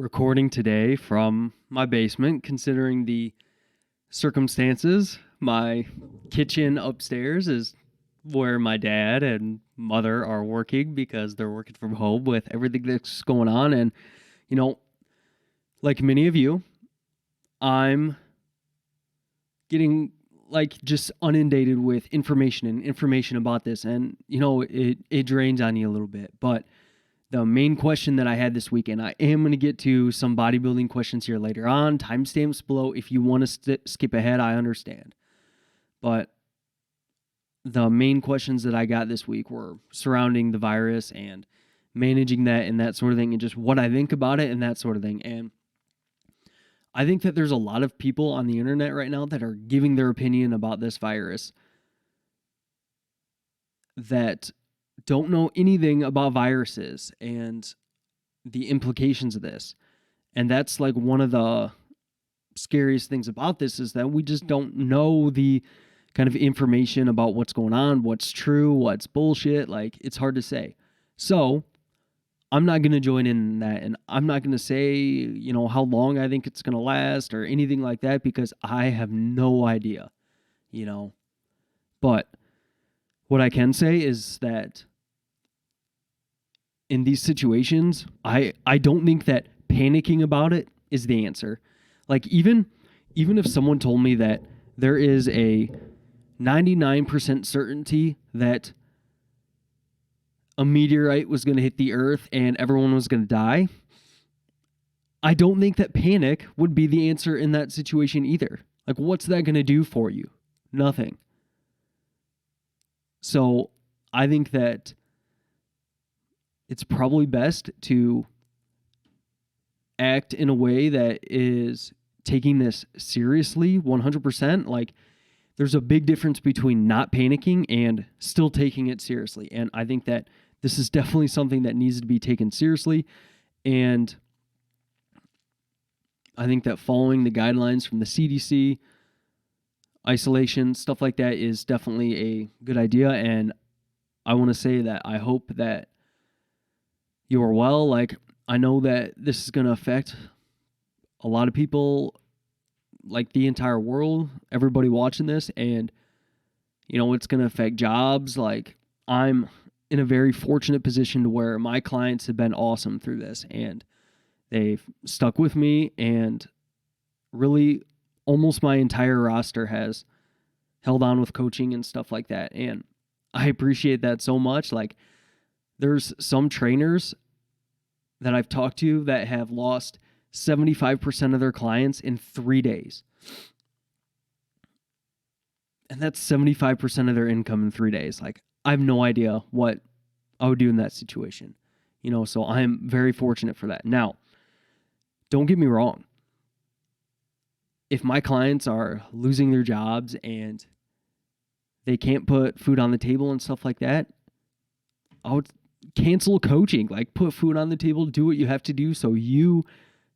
recording today from my basement, considering the circumstances. My kitchen upstairs is where my dad and mother are working because they're working from home with everything that's going on. And, you know, like many of you, I'm getting just inundated with information about this. And, it drains on you a little bit. But the main question that I had this week, and I am going to get to some bodybuilding questions here later on. Timestamps below. If you want to skip ahead, I understand. But the main questions that I got this week were surrounding the virus and managing that and that sort of thing, and just what I think about it and that sort of thing. And I think that there's a lot of people on the internet right now that are giving their opinion about this virus that don't know anything about viruses and the implications of this. And that's like one of the scariest things about this, is that we just don't know the kind of information about what's going on, what's true, what's bullshit. Like, it's hard to say. So I'm not going to join in that, and I'm not going to say, how long I think it's going to last or anything like that, because I have no idea, But what I can say is that in these situations, I don't think that panicking about it is the answer. Like, even if someone told me that there is a 99% certainty that a meteorite was going to hit the earth and everyone was going to die, I don't think that panic would be the answer in that situation either. Like, what's that going to do for you? Nothing. So I think that it's probably best to act in a way that is taking this seriously 100%. Like, there's a big difference between not panicking and still taking it seriously. And I think that this is definitely something that needs to be taken seriously. And I think that following the guidelines from the CDC, isolation, stuff like that, is definitely a good idea. And I want to say that I hope that you are well. Like, I know that this is going to affect a lot of people, like the entire world, everybody watching this, and it's going to affect jobs. Like, I'm in a very fortunate position to where my clients have been awesome through this, and they've stuck with me, and really almost my entire roster has held on with coaching and stuff like that. And I appreciate that so much. Like, there's some trainers that I've talked to that have lost 75% of their clients in 3 days. And that's 75% of their income in 3 days. Like, I have no idea what I would do in that situation. So I'm very fortunate for that. Now, don't get me wrong. If my clients are losing their jobs and they can't put food on the table and stuff like that, I would cancel coaching. Like, put food on the table, do what you have to do so you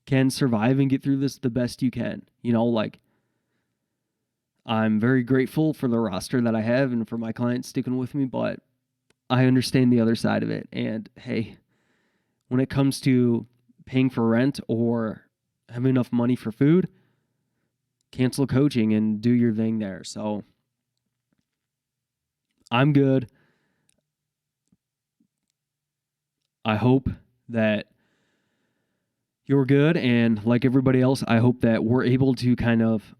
can survive and get through this the best you can. I'm very grateful for the roster that I have and for my clients sticking with me, but I understand the other side of it. And hey, when it comes to paying for rent or having enough money for food, cancel coaching and do your thing there. So I'm good. I hope that you're good. And like everybody else, I hope that we're able to kind of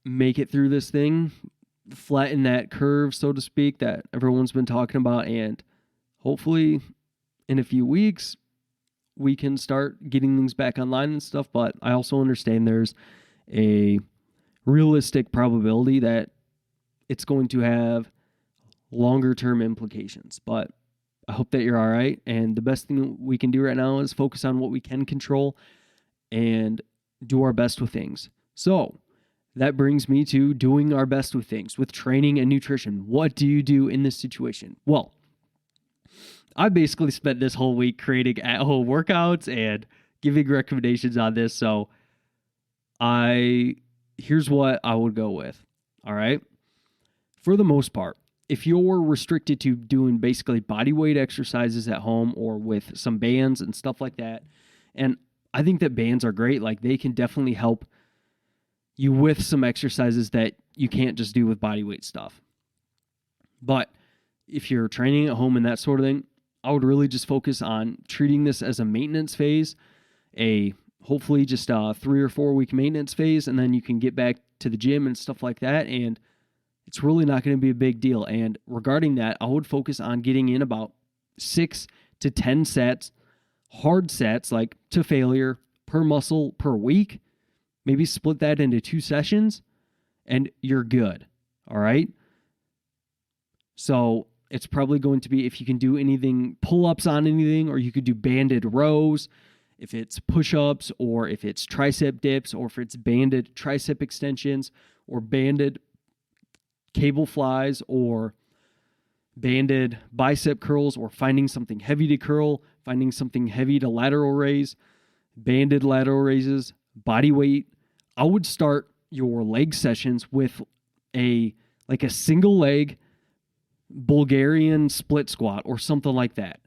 make it through this thing, flatten that curve, so to speak, that everyone's been talking about. And hopefully in a few weeks, we can start getting things back online and stuff. But I also understand there's a realistic probability that it's going to have longer term implications. But I hope that you're all right. And the best thing we can do right now is focus on what we can control and do our best with things. So that brings me to doing our best with things, with training and nutrition. What do you do in this situation? Well, I basically spent this whole week creating at-home workouts and giving recommendations on this. So here's what I would go with. All right. For the most part, if you're restricted to doing basically body weight exercises at home or with some bands and stuff like that, and I think that bands are great. Like, they can definitely help you with some exercises that you can't just do with body weight stuff. But if you're training at home and that sort of thing, I would really just focus on treating this as a maintenance phase, hopefully just a 3 or 4 week maintenance phase, and then you can get back to the gym and stuff like that. And it's really not going to be a big deal. And regarding that, I would focus on getting in about 6 to 10 sets, hard sets, like to failure per muscle per week. Maybe split that into 2 sessions and you're good. All right. So it's probably going to be, if you can do anything, pull-ups on anything, or you could do banded rows, if it's push-ups, or if it's tricep dips, or if it's banded tricep extensions, or banded cable flies, or banded bicep curls, or finding something heavy to curl, finding something heavy to lateral raise, banded lateral raises, body weight. I would start your leg sessions with a single leg Bulgarian split squat or something like that.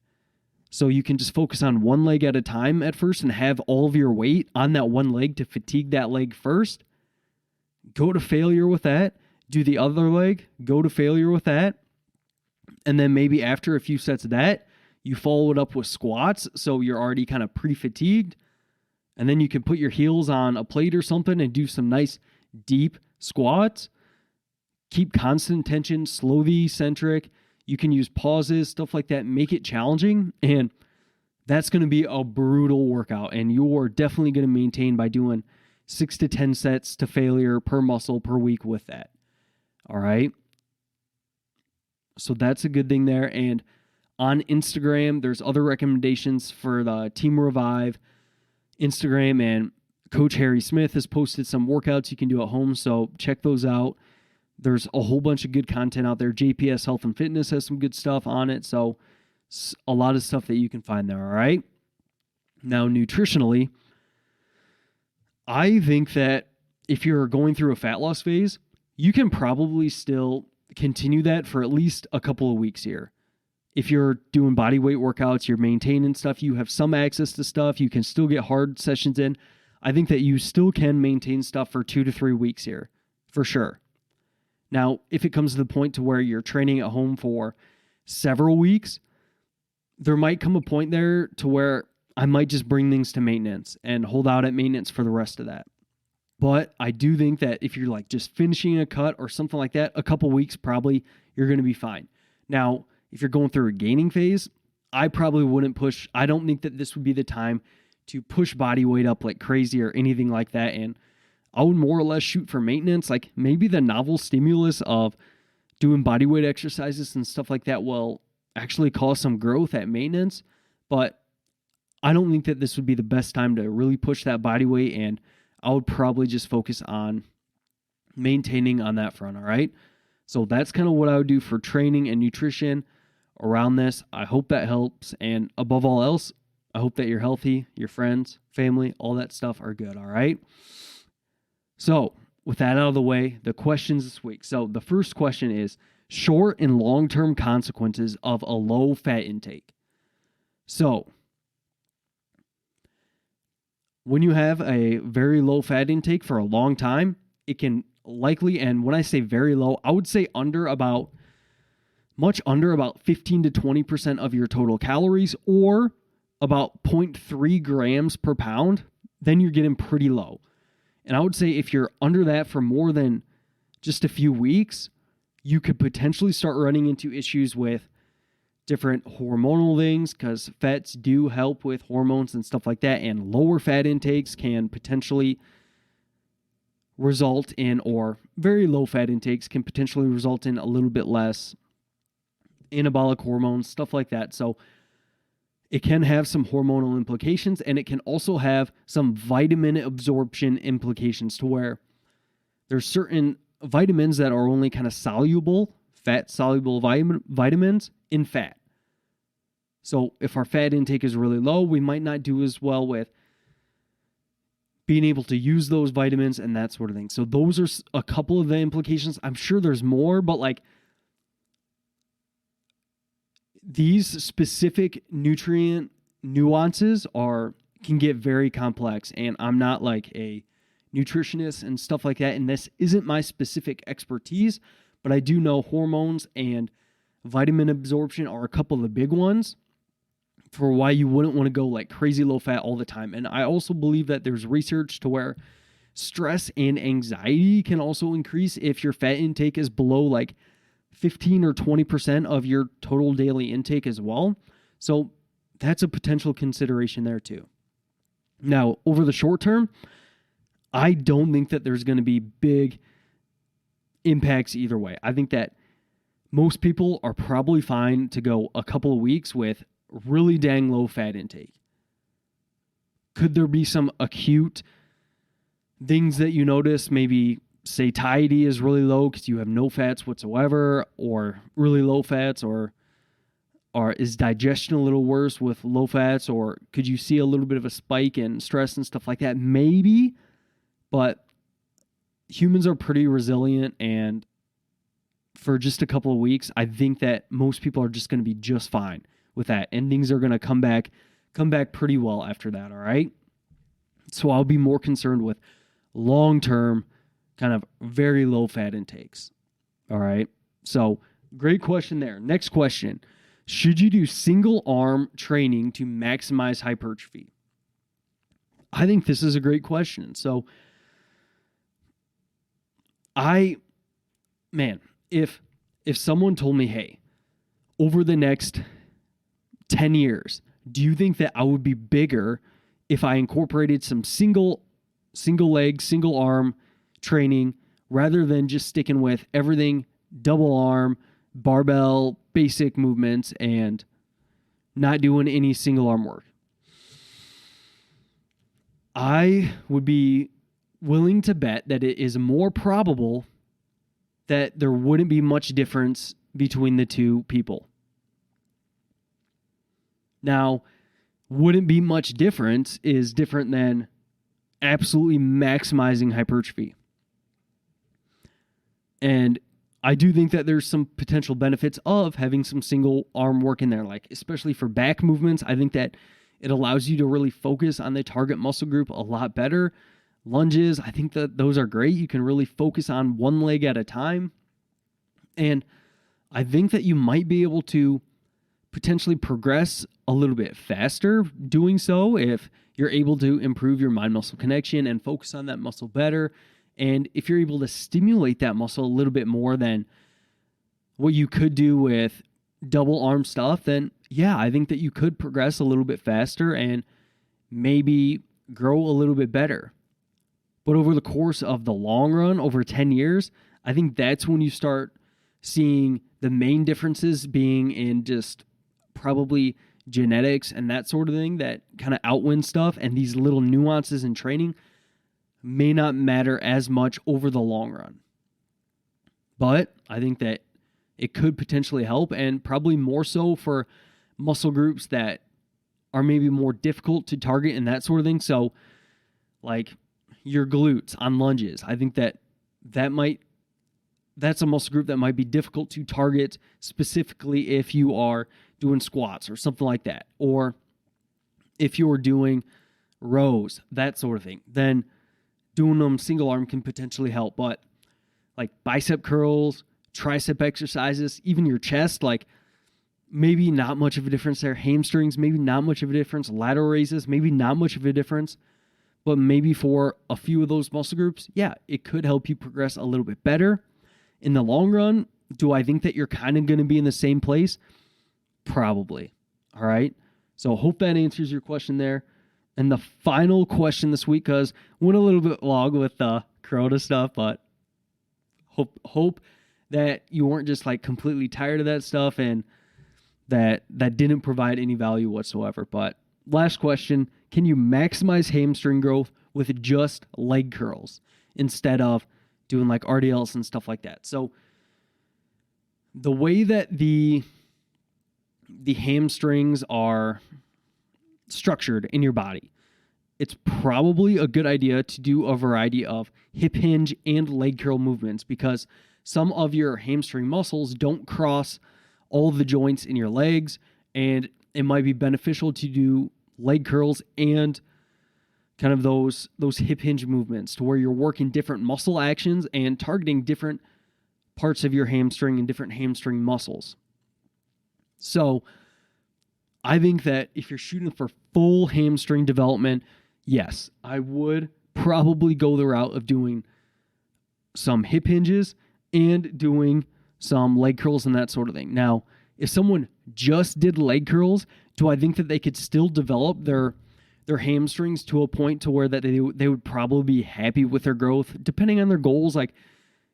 So you can just focus on one leg at a time at first and have all of your weight on that one leg to fatigue that leg first. Go to failure with that. Do the other leg, go to failure with that. And then maybe after a few sets of that, you follow it up with squats. So you're already kind of pre-fatigued. And then you can put your heels on a plate or something and do some nice deep squats. Keep constant tension, slow the eccentric. You can use pauses, stuff like that. Make it challenging. And that's going to be a brutal workout. And you're definitely going to maintain by doing 6 to 10 sets to failure per muscle per week with that. All right. So that's a good thing there. And on Instagram, there's other recommendations for the Team Revive Instagram, and Coach Harry Smith has posted some workouts you can do at home. So check those out. There's a whole bunch of good content out there. JPS Health and Fitness has some good stuff on it. So a lot of stuff that you can find there. All right. Now, nutritionally, I think that if you're going through a fat loss phase, you can probably still continue that for at least a couple of weeks here. If you're doing body weight workouts, you're maintaining stuff, you have some access to stuff, you can still get hard sessions in. I think that you still can maintain stuff for 2 to 3 weeks here, for sure. Now, if it comes to the point to where you're training at home for several weeks, there might come a point there to where I might just bring things to maintenance and hold out at maintenance for the rest of that. But I do think that if you're like just finishing a cut or something like that, a couple weeks probably, you're going to be fine. Now, if you're going through a gaining phase, I probably wouldn't push. I don't think that this would be the time to push body weight up like crazy or anything like that. And I would more or less shoot for maintenance. Like maybe the novel stimulus of doing body weight exercises and stuff like that will actually cause some growth at maintenance. But I don't think that this would be the best time to really push that body weight. And I would probably just focus on maintaining on that front. All right. So that's kind of what I would do for training and nutrition around this. I hope that helps. And above all else, I hope that you're healthy, your friends, family, all that stuff are good. All right. So with that out of the way, the questions this week. So the first question is short and long-term consequences of a low fat intake. So when you have a very low fat intake for a long time, it can likely, and when I say very low, I would say much under about 15 to 20% of your total calories, or about 0.3 grams per pound, then you're getting pretty low. And I would say if you're under that for more than just a few weeks, you could potentially start running into issues with different hormonal things, because fats do help with hormones and stuff like that. And lower fat intakes can potentially result in, or very low fat intakes can potentially result in a little bit less anabolic hormones, stuff like that. So it can have some hormonal implications, and it can also have some vitamin absorption implications, to where there's certain vitamins that are only kind of soluble, fat-soluble vitamins in fat. So if our fat intake is really low, we might not do as well with being able to use those vitamins and that sort of thing. So those are a couple of the implications. I'm sure there's more, but like these specific nutrient nuances are can get very complex, and I'm not like a nutritionist and stuff like that, and this isn't my specific expertise, but I do know hormones and vitamin absorption are a couple of the big ones for why you wouldn't want to go like crazy low fat all the time. And I also believe that there's research to where stress and anxiety can also increase if your fat intake is below like 15 or 20% of your total daily intake as well. So that's a potential consideration there too. Now, over the short term, I don't think that there's going to be big impacts either way. I think that most people are probably fine to go a couple of weeks with really dang low fat intake. Could there be some acute things that you notice? Maybe satiety is really low because you have no fats whatsoever, or really low fats, or is digestion a little worse with low fats, or could you see a little bit of a spike in stress and stuff like that? Maybe, but humans are pretty resilient, and for just a couple of weeks, I think that most people are just going to be just fine with that, and things are going to come back pretty well after that, all right? So I'll be more concerned with long-term, kind of very low-fat intakes, all right? So great question there. Next question. Should you do single arm training to maximize hypertrophy? I think this is a great question. So if someone told me, hey, over the next 10 years, do you think that I would be bigger if I incorporated some single leg, single arm training rather than just sticking with everything double arm, barbell, basic movements, and not doing any single arm work? I would be willing to bet that it is more probable that there wouldn't be much difference between the two people. Now, wouldn't be much difference is different than absolutely maximizing hypertrophy. And I do think that there's some potential benefits of having some single arm work in there, like especially for back movements. I think that it allows you to really focus on the target muscle group a lot better. Lunges, I think that those are great. You can really focus on one leg at a time. And I think that you might be able to potentially progress a little bit faster doing so if you're able to improve your mind-muscle connection and focus on that muscle better. And if you're able to stimulate that muscle a little bit more than what you could do with double arm stuff, then yeah, I think that you could progress a little bit faster and maybe grow a little bit better. But over the course of the long run, over 10 years, I think that's when you start seeing the main differences being in just probably genetics and that sort of thing that kind of outwin stuff, and these little nuances in training may not matter as much over the long run. But I think that it could potentially help, and probably more so for muscle groups that are maybe more difficult to target and that sort of thing. So like your glutes on lunges, I think that's a muscle group that might be difficult to target specifically if you are doing squats or something like that, or if you're doing rows, that sort of thing. Then doing them single arm can potentially help. But like bicep curls, tricep exercises, even your chest, like maybe not much of a difference there. Hamstrings, maybe not much of a difference. Lateral raises, maybe not much of a difference. But maybe for a few of those muscle groups, yeah, it could help you progress a little bit better. In the long run, do I think that you're kind of going to be in the same place? Probably. All right. So hope that answers your question there. And the final question this week, because went a little bit long with the Corona stuff, but hope that you weren't just like completely tired of that stuff and that didn't provide any value whatsoever. But last question, can you maximize hamstring growth with just leg curls instead of doing like RDLs and stuff like that? So the way that the hamstrings are structured in your body, it's probably a good idea to do a variety of hip hinge and leg curl movements, because some of your hamstring muscles don't cross all of the joints in your legs, and it might be beneficial to do leg curls and kind of those hip hinge movements to where you're working different muscle actions and targeting different parts of your hamstring and different hamstring muscles. So I think that if you're shooting for full hamstring development, yes, I would probably go the route of doing some hip hinges and doing some leg curls and that sort of thing. Now, if someone just did leg curls, do I think that they could still develop their hamstrings to a point to where that they would probably be happy with their growth, depending on their goals? Like,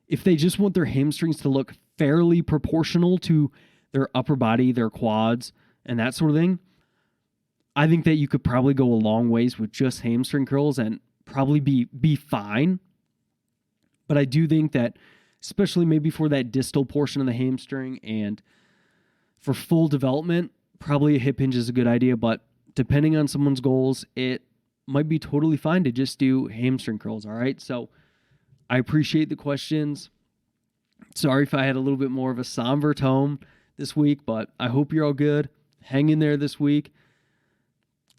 if they just want their hamstrings to look fairly proportional to their upper body, their quads, and that sort of thing, I think that you could probably go a long ways with just hamstring curls and probably be fine. But I do think that, especially maybe for that distal portion of the hamstring and for full development, probably a hip hinge is a good idea. But depending on someone's goals, it might be totally fine to just do hamstring curls, all right? So I appreciate the questions. Sorry if I had a little bit more of a somber tone this week, but I hope you're all good. Hang in there this week.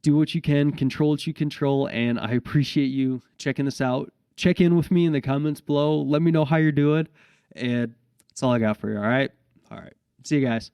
Do what you can, control what you control, and I appreciate you checking this out. Check in with me in the comments below. Let me know how you're doing, and that's all I got for you, all right? All right. See you guys.